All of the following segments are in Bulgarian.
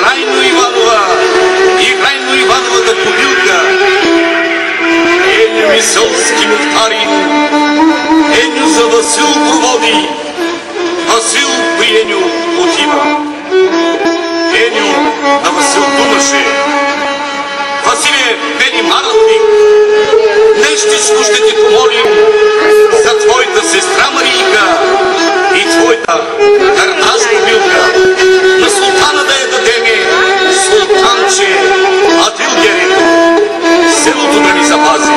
Райно Иванова и Райно Ивановата кобилка, Еню Мисълски Мухтарин, Еню за Васил проводи, Васил при Еню отива. Еню на Васил думаше: Василе, бени маратник, нещичко ще ти помолим за твоята сестра Марийка и твоята картаж кобилка. На султана да я дадеме, султанче Адилгерето, селото да ни запази.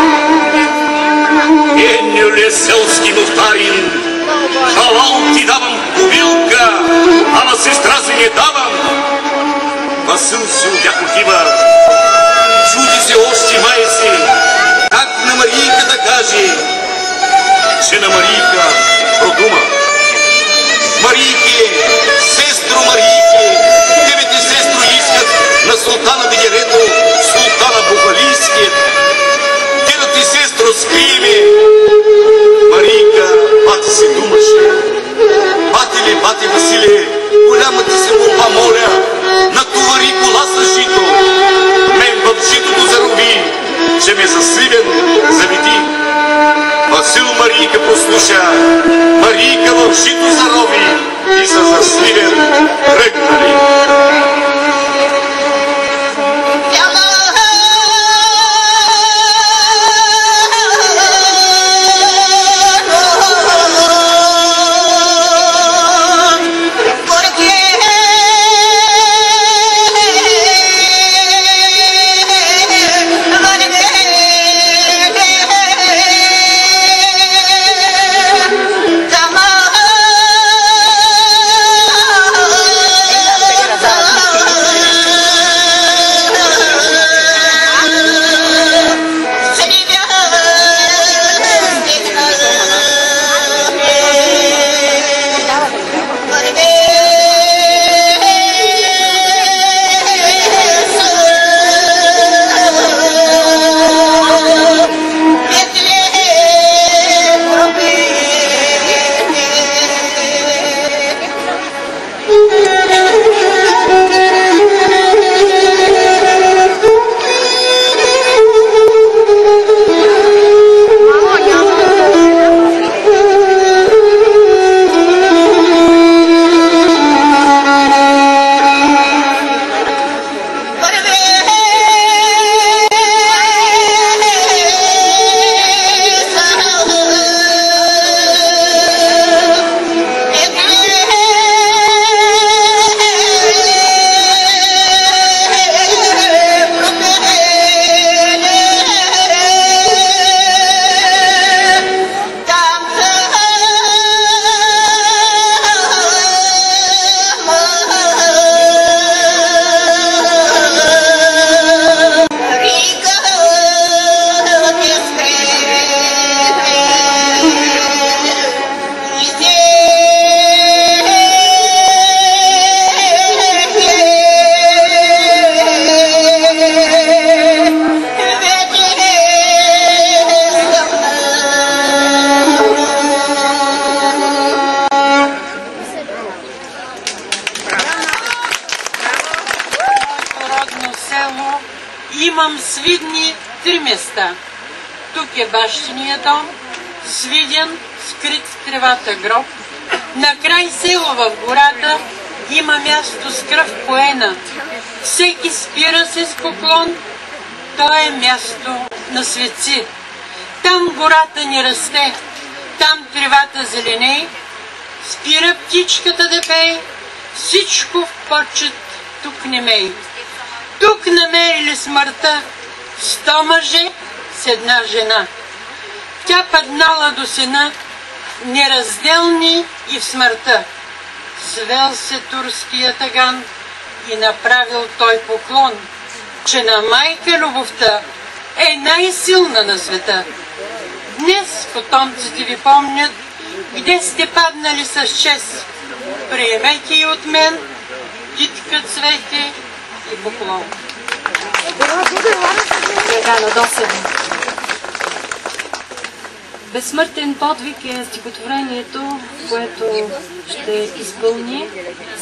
Еню ли селски мухтарин, халал ти давам кобилка, а на сестра си не давам. Васил си отива, чуди се още май си, как на Марийка да каже, че на Марийка продума. Марийке, сестро Марийке, тебе сестро искат на султана Дигерето, султана Бухалийският. Тебе ти сестро скриеме. Марийка, бати се думаше: бати ли, бати Василе, голяма ти се молба моля, натовари кола с жито, мен в житото зароби, че ме за Сливен заведи. Васил Марийка послуша, Марийка в жито зароби и са за Сливен тръгнали. Имам свидни 3 места. Тук е бащиния дом, свиден, скрит в тревата гроб. На край село в гората има място с кръв поена. Всеки спира се с поклон, то е място на светци. Там гората ни расте, там тревата зеленей, спира птичката да пее, всичко в почет тук немей. Тук намерили смъртта 100 мъже с една жена. Тя паднала до сина, неразделни и в смъртта. Свел се турския таган и направил той поклон, че на майка любовта е най-силна на света. Днес потомците ви помнят, где сте паднали с чест. Приемете и от мен китка цвете и поклон. Безсмъртен подвиг е стихотворението, което ще изпълни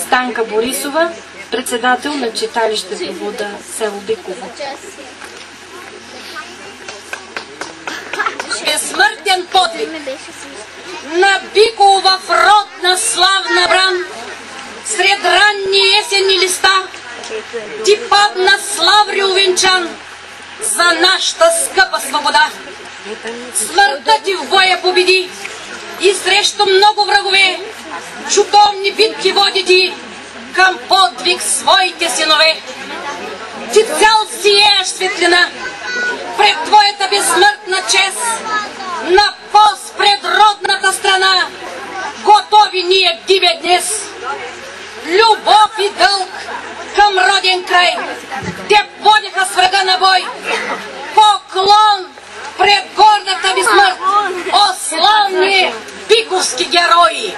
Станка Борисова. председател на читалище Пробуда, село Биково. Безсмъртен подвиг на Биково в родна славна бран, сред ранни есенни листа ти падна славри увенчан за нашата скъпа свобода. Смъртта ти в боя победи и срещу много врагове чудовни битки води ти към подвиг своите синове. Ти цял сияеш светлина пред твоята безсмъртна чест, на пост пред родната страна, готови ние гибе днес. Любов и дълг към роден край те водиха с врага на бой. Поклон пред гордата ви смърт, о славни биковски герои!